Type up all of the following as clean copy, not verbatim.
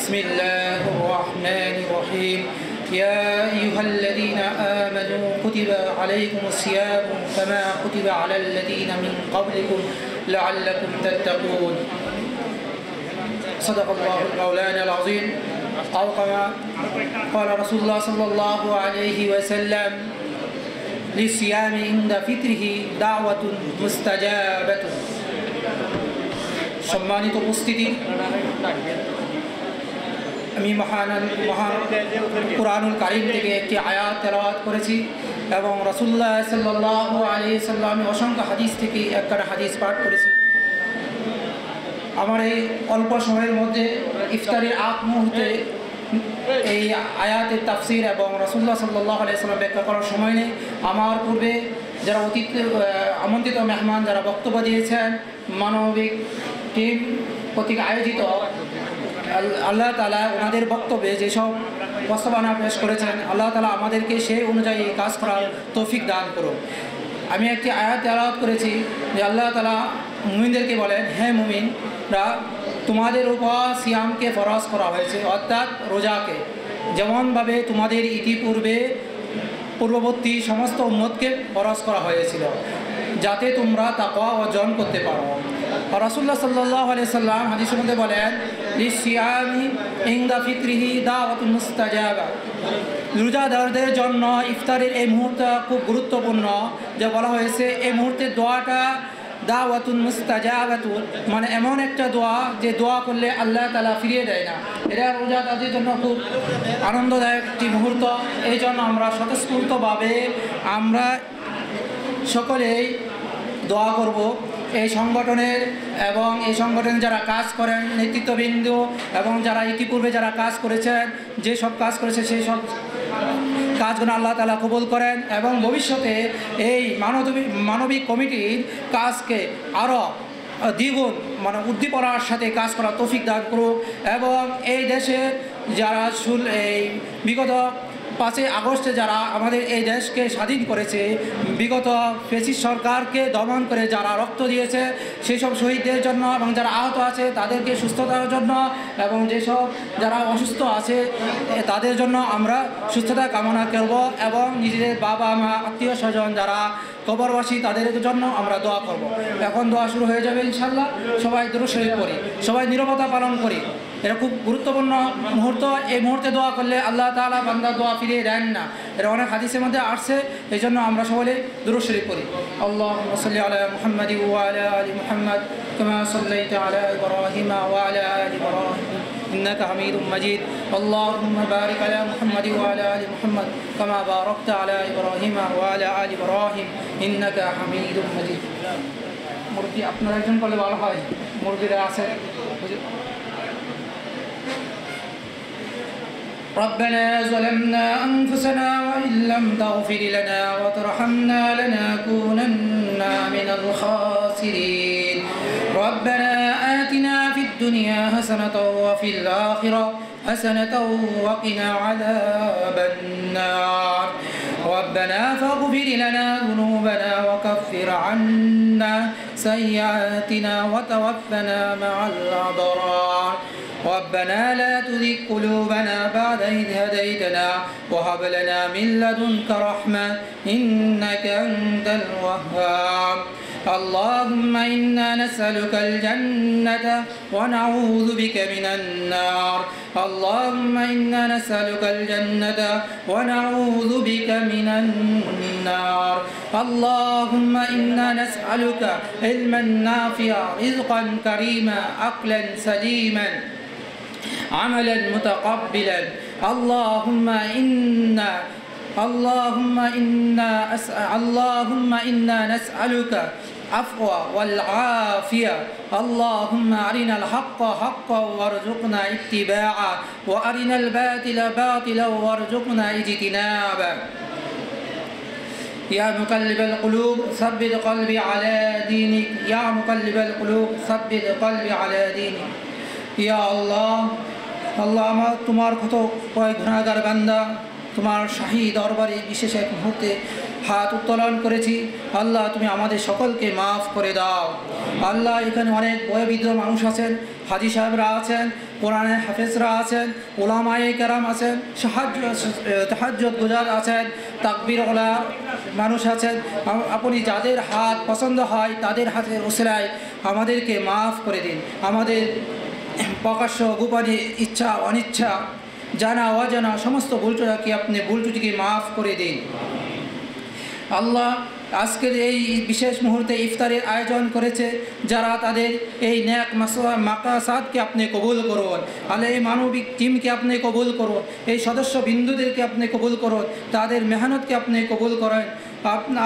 بسم الله الرحمن الرحيم يا أيها الذين آمنوا كتب عليكم الصيام كما كتب على الذين من قبلكم لعلكم تتقون صدق الله المولانا العظيم أو كما قال رسول الله صلى الله عليه وسلم للصيام عند فطره دعوة مستجابة সম্মানিত উপস্থিতি, আমি মহান কুরআনুল কারীম থেকে একটি আয়াত তেলাওয়াত করেছি এবং রাসূলুল্লাহ সাল্লাল্লাহু আলাইহি সাল্লামের অসংখ্য হাদিস থেকে একটা হাদিস পাঠ করেছি। আমার এই অল্প সময়ের মধ্যে ইফতারের আগ মুহূর্তে এই আয়াতের তাফসীর এবং রাসূলুল্লাহ সাল্লাল্লাহু আলাইহি সাল্লাম ব্যাখ্যা করার সময় নেই। আমার পূর্বে যারা আমন্ত্রিত মেহমান যারা বক্তব্য দিয়েছেন, মানবিক টিম কর্তৃক আয়োজিত, আল্লাহ তাআলা ওনাদের বক্তব্যে যেসব প্রস্তাবনা পেশ করেছেন, আল্লাহ তাআলা আমাদেরকে সেই অনুযায়ী কাজ করার তৌফিক দান করুন। আমি একটি আয়াত তেলাওয়াত করেছি যে আল্লাহ তাআলা মুমিনদেরকে বলেন, হে মুমিনরা, তোমাদের উপর সিয়ামকে ফরজ করা হয়েছে, অর্থাৎ রোজাকে, যেমনভাবে তোমাদের পূর্ববর্তী সমস্ত উম্মতকে ফরজ করা হয়েছিল, যাতে তোমরা তাকওয়া অর্জন করতে পারো। রাসূলুল্লাহ সাল্লাল্লাহু আলাইহি সাল্লাম হাদিসের মধ্যে বলেন, লিসিয়ামি ইনদা ফিতরিহি দাওয়াতুন মুস্তাজাবা, রোজাদারদের জন্য ইফতারের এই মুহূর্ত খুব গুরুত্বপূর্ণ। যে বলা হয়েছে এই মুহূর্তের দোয়াটা দাওয়াতুন মুস্তাজাবাতুন, মানে এমন একটা দোয়া যে দোয়া করলে আল্লাহ তাআলা ফিরিয়ে দেয় না। এটা রোজাদারদের জন্য খুব আনন্দদায়ক একটি মুহূর্ত। এই জন্য আমরা স্বতঃস্ফূর্তভাবে আমরা সকলেই দোয়া করব এই সংগঠনের এবং এই সংগঠনে যারা কাজ করেন নেতৃত্ববৃন্দ এবং যারা ইতিপূর্বে যারা কাজ করেছেন, যে সব কাজ করেছে সেই সব কাজগুলো আল্লাহ তাআলা কবুল করেন এবং ভবিষ্যতে এই মানবিক কমিটির কাজকে আরও দ্বিগুণ উদ্দীপনার সাথে কাজ করার তৌফিক দান করুক এবং এই দেশে যারা এই বিগত 5 আগস্টে যারা আমাদের এই দেশকে স্বাধীন করেছে, বিগত ফ্যাসিস্ট সরকারকে দমন করে যারা রক্ত দিয়েছে সেই সব শহীদদের জন্য এবং যারা আহত আছে তাদেরকে সুস্থতার জন্য এবং যেসব যারা অসুস্থ আছে তাদের জন্য আমরা সুস্থতা কামনা করব এবং নিজেদের বাবা মা আত্মীয় স্বজন যারা কবরবাসী তাদের জন্য আমরা দোয়া করব। এখন দোয়া শুরু হয়ে যাবে ইনশাআল্লাহ। সবাই দুরূদ শরীফ পড়ি, সবাই নীরবতা পালন করি। এটা খুব গুরুত্বপূর্ণ মুহূর্ত। এই মুহূর্তে দোয়া করলে আল্লাহ তাআলা বান্দার দোয়া ফিরিয়ে দেন না, এটা অনেক হাদিসের মধ্যে আসছে। এই জন্য আমরা সকলে দুরূদ শরীফ পড়ি। আল্লাহুম্মা সাল্লি আলা মুহাম্মাদি ওয়া আলা আলি মুহাম্মাদ কামা সাল্লাইতা আলা ইব্রাহিম ওয়া আলা আলি ইব্রাহিম إنك حميد مجيد اللهم بارك على محمد وعلى آل محمد كما باركت على إبراهيم وعلى آل إبراهيم إنك حميد مجيد। মুরগি আপনারা একজন করলে ভালো হয়, মুরগিরা আছে। ربنا ظلمنا أنفسنا وإن لم تغفر لنا وترحمنا لنكونن من الخاسرين ربنا آتنا في الدنيا حسنة وفي الآخرة حسنة وقنا عذاب النار ربنا فاغفر لنا ذنوبنا وكفر عنا سيئاتنا وتوفنا مع الأبرار ربنا لا تزغ قلوبنا بعد إذ هديتنا وهب لنا من لدنك رحمة إنك أنت الوهاب اللهم إنا نسألك الجنة ونعوذ بك من النار اللهم إنا نسألك الجنة ونعوذ بك من النار اللهم إنا نسألك علما نافعا رزقا كريما عقلا سليما عملا متقبلا اللهم إنا نسألك عفو والعافية اللهم أرنا الحق حقا وارزقنا اتباعه وأرنا الباطل باطلا وارزقنا اجتنابه يا مقلب القلوب ثبت قلبي على دينك يا مقلب القلوب ثبت قلبي على دينك يا الله তোমার কত কয় গুনাহগার বান্দা তোমার শাহী দরবারে বিশেষ এক মুহূর্তে হাত উত্তোলন করেছি, আল্লাহ তুমি আমাদের সকলকে মাফ করে দাও। আল্লাহ এখানে অনেক বয়োবৃদ্ধ মানুষ আছেন, হাজি সাহেবরা আছেন, কোরআনের হাফেজরা আছেন, ওলামায়ে কেরাম আছেন, তাহাজ্জুদ গুজার আছেন, তাকবীর ওলা মানুষ আছেন। আপনি যাদের হাত পছন্দ হয় তাদের হাতের ওসিলায় আমাদেরকে মাফ করে দিন। আমাদের প্রকাশ্য গোপনে ইচ্ছা অনিচ্ছা জানা অজানা সমস্ত ভুলটাকে আপনি ভুলটুটিকে মাফ করে দিন। আল্লাহ আজকের এই বিশেষ মুহূর্তে ইফতারের আয়োজন করেছে যারা, তাদের এই ন্যাক মাকাসাদকে আপনি কবুল করুন। আল্লাহ এই মানবিক টিমকে আপনি কবুল করুন, এই সদস্য বিন্দুদেরকে আপনি কবুল করুন, তাদের মেহনতকে আপনি কবুল করেন।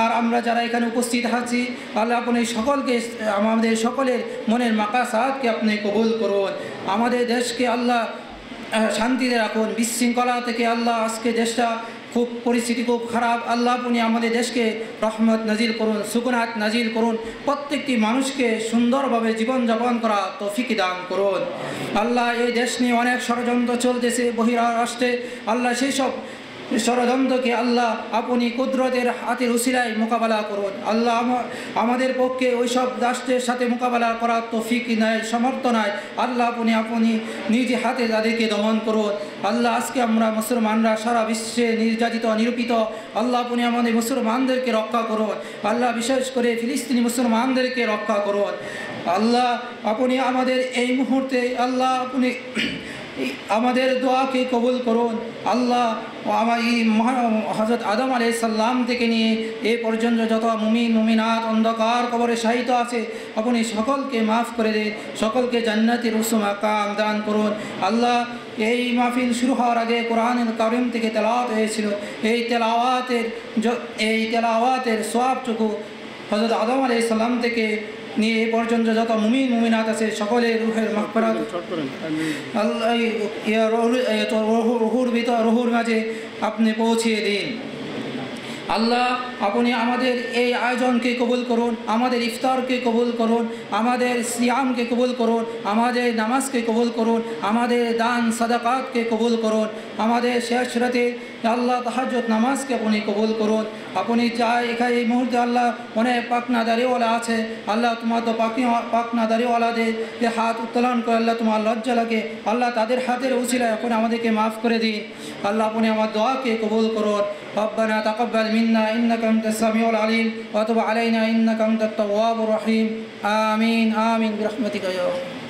আর আমরা যারা এখানে উপস্থিত আছি আল্লাহ আপনি সকলকে, আমাদের সকলের মনের মাকাসাদকে আপনি কবুল করুন। আমাদের দেশকে আল্লাহ শান্তিতে রাখুন, বিশৃঙ্খলা থেকে আল্লাহ, আজকে দেশটা খুব পরিস্থিতি খুব খারাপ, আল্লাহ আপনি আমাদের দেশকে রহমত নাজিল করুন, সুকুনাত নাজিল করুন, প্রত্যেকটি মানুষকে সুন্দরভাবে জীবনযাপন করা তৌফিক দান করুন। আল্লাহ এই দেশ নিয়ে অনেক ষড়যন্ত্র চলতেছে বহিরাষ্ট্রে, আল্লাহ সেই সব ষড়যন্ত্রকে আল্লাহ আপনি কুদরতের হাতের উসিলায় মোকাবেলা করুন। আল্লাহ আমাদের পক্ষে ওই সব রাষ্ট্রের সাথে মোকাবেলা করার তৌফিক নাই, সমর্থ নাই, আল্লাহ আপনি নিজ হাতে তাদেরকে দমন করুন। আল্লাহ আজকে আমরা মুসলমানরা সারা বিশ্বে নির্যাতিত নিরূপিত, আল্লাহ আপনি আমাদের মুসলমানদেরকে রক্ষা করুন। আল্লাহ বিশেষ করে ফিলিস্তিনি মুসলমানদেরকে রক্ষা করুন। আল্লাহ আপনি আমাদের এই মুহূর্তে, আল্লাহ আপনি আমাদের দোয়াকে কবুল করুন। আল্লাহ আমার হযরত আদম আলাইহিস সালাম থেকে নিয়ে এ পর্যন্ত যত মুমিন মুমিনাত অন্ধকার কবরে শায়িত আছে আপনি সকলকে মাফ করে দিন, সকলকে জান্নাতের উচ্চ মাকাম দান করুন। আল্লাহ এই মাহফিল শুরু হওয়ার আগে কোরআনুল কারীম থেকে তেলাওয়াত হয়েছিল, এই তেলাওয়াতের সওয়াবটুকু হযরত আদম আলাইহিস সালাম থেকে নিয়ে এ পর্যন্ত যত মুমিন মুমিনাত আছে সকলের রুহের মাগফিরাত আল্লাহ রুহুর মাঝে আপনি পৌঁছিয়ে দিন। আল্লাহ আপনি আমাদের এই আয়োজনকে কবুল করুন, আমাদের ইফতারকে কবুল করুন, আমাদের সিয়ামকে কবুল করুন, আমাদের নামাজকে কবুল করুন, আমাদের দান সাদাকাতকে কবুল করুন, আমাদের শেষ রাতে আল্লাহ তাহাজ্জুদ নামাজকে আপনি কবুল করুন। আপনি চাই এখানে এই মুহূর্তে আল্লাহ অনেক পাকনা দাড়িওয়ালা আছে, আল্লাহ তোমার তো পাকনা দাড়িওয়ালাদের যে হাত উত্তোলন করে আল্লাহ তোমার লজ্জা লাগে, আল্লাহ তাদের হাতের উসিলায় আপনি আমাদেরকে মাফ করে দিন। আল্লাহ আপনি আমার দোয়াকে কবুল করুন। ربنا تقبل منا إنك أنت السميع العليم وتب علينا إنك أنت التواب الرحيم آمين آمين برحمتك يا رب.